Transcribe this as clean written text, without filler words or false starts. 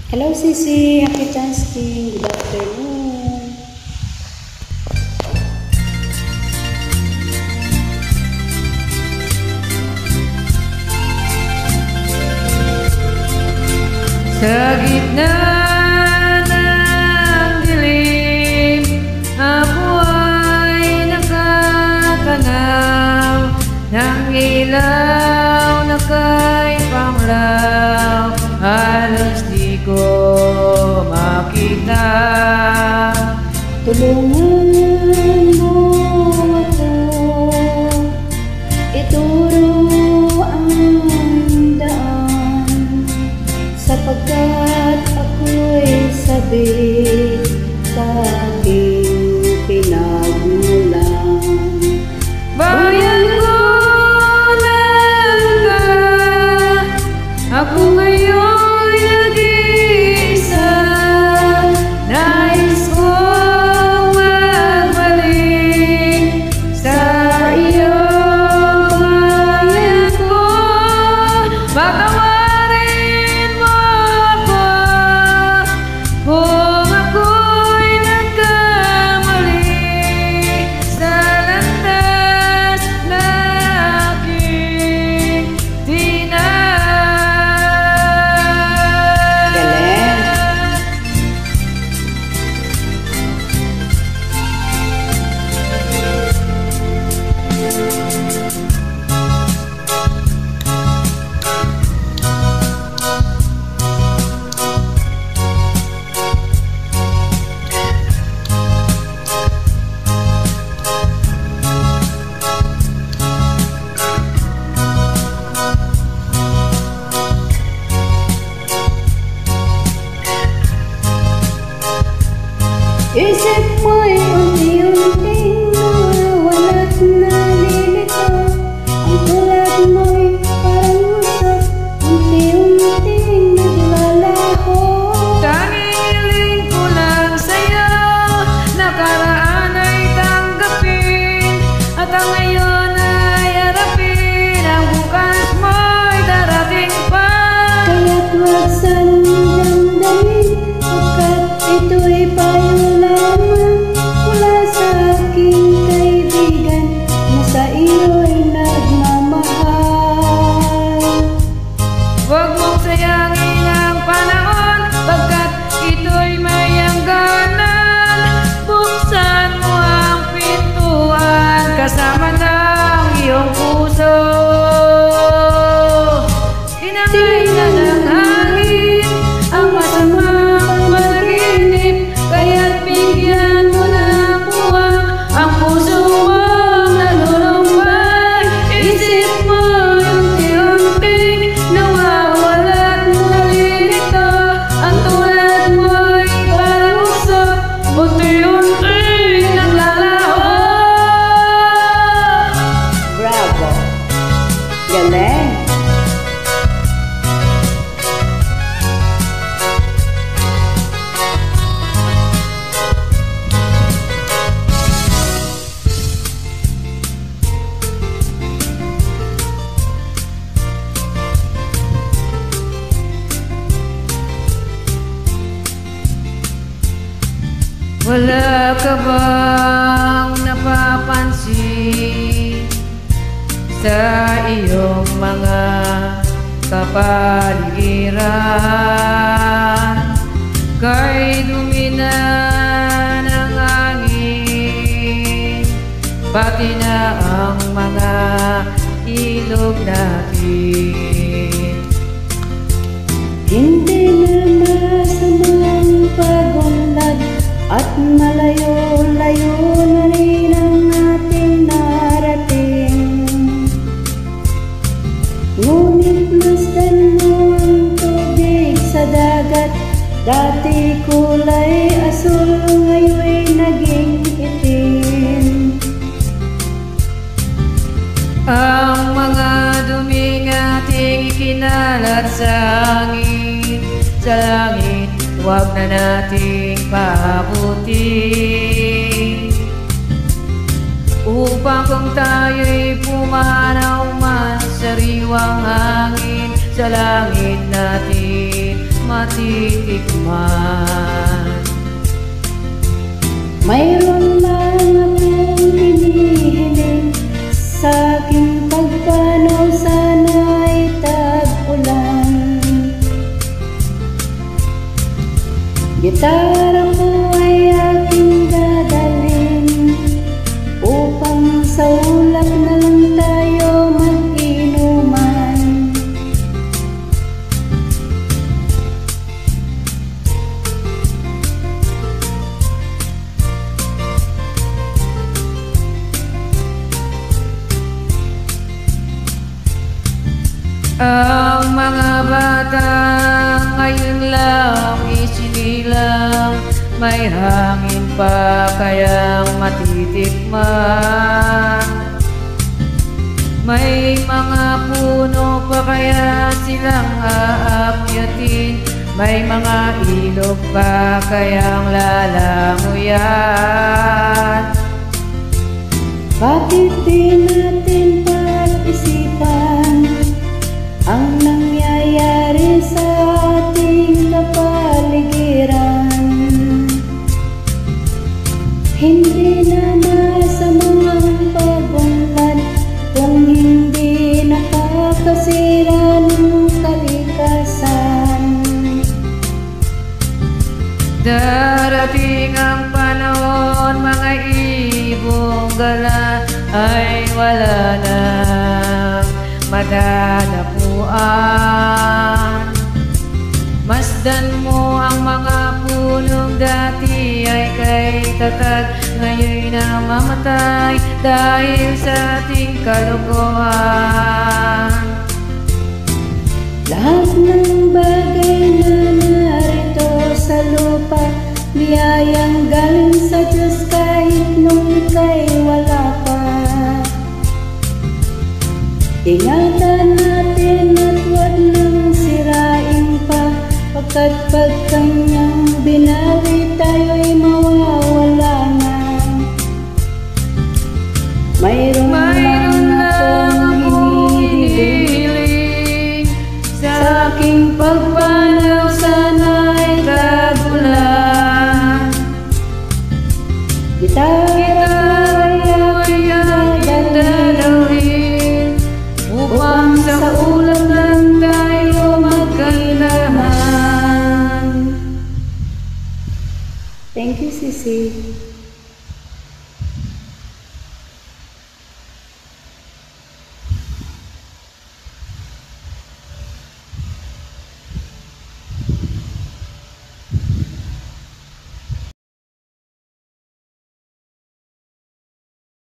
Hello, Sisi. Happy Thanksgiving. Good afternoon. Sa gitna ng dilim, ako ay nakatanaw ng ilaw na kay panglaw. Halos di ko makita. Tulungan mo ako, ituro ang daan, sapagkat ako'y sabik sa aking pinagmulan. Bayan ko nang ako ngayon nag-iisa. Nais kong magbalik sa iyong bayan ko. Patawarin mo ako kung ako'y nagkamali sa landas na aking dinaan. Galing. Isip mo'y unti-unting nawawala't nalilito. Ang tulad mo'y parang usok, unti-unting naglalaho. Tanging hiling ko lang sa'yo, nakaraan ay tanggapin, at ang ngayon ay harapin. Ang bukas mo'y darating pa. Kaya't huwag sanang damdamin, pagkat ito'y payo lamang mula sa aking kaibigan na sa iyo'y nagmamahal. Huwag mong sayangin ang panahon, pagkat ito'y may hangganan. Buksan mo ang pintuan kasama ng iyong puso. Inangay na ng hangin ang masamang panaginip, kaya't bigyan mo ng buwang ang puso mong nalulumbay. Isip mo unti-unting nawawala't nalilito. Ang tulad mo'y parang usok, unti-unting naglalaho. Bravo! Galing! Wala ka bang napapansin sa iyong mga kapaligiran? Kay dumi na ng hangin, pati na ang mga ilog natin. Hindi na masamang pagunlad at malayo-layo na rin ang ating narating. Ngunit masdan mo ang tubig sa dagat, dati kulay asul, ngayon'y naging itim. Ang mga duming ating ikinalat sa hangin, sa langit, huwag na nating paabutin. Upang kung tayo'y pumanaw man sa sariwang hangin, sa langit natin matitikman. Mayroon lang akong hinihiling, sa aking pagpanaw sana'y tag-ulan. Gitara ko ay aking dadalhin, upang sa ulap na lang tayo mag-inuman. Ang mga bata ngayon lang isinilang, may hangin pa kayang matitikman. May mga puno pa kaya silang aakyatin, may mga ilog pa kayang lalanguyan. Bakit di natin pag-isipan ang nangyayari sa ating kapaligiran? Hindi na masama ang pagunlad kung hindi nakakasira ng kalikasan. Darating ang panahon, mga ibong gala ay wala na madadapuan. Masdan mo ang mga punong dati ay kay tatag, ngayon na mamatay dahil sa ating kalokohan. Lahat ng bagay na narito sa lupa, biyayang galing sa Diyos kahit nung ika'y wala pa. Ingatan natin at huwag nang sirain pa, pagkat pag kanyang binawi tayo'y mawawala na. Mayroon lang akong hinihiling, sa aking pagpanaw sana'y tag-ulan. Gitara ay aking dadalhin, upang sa ulap lang tayo magkantahan. Thank you, Sisi.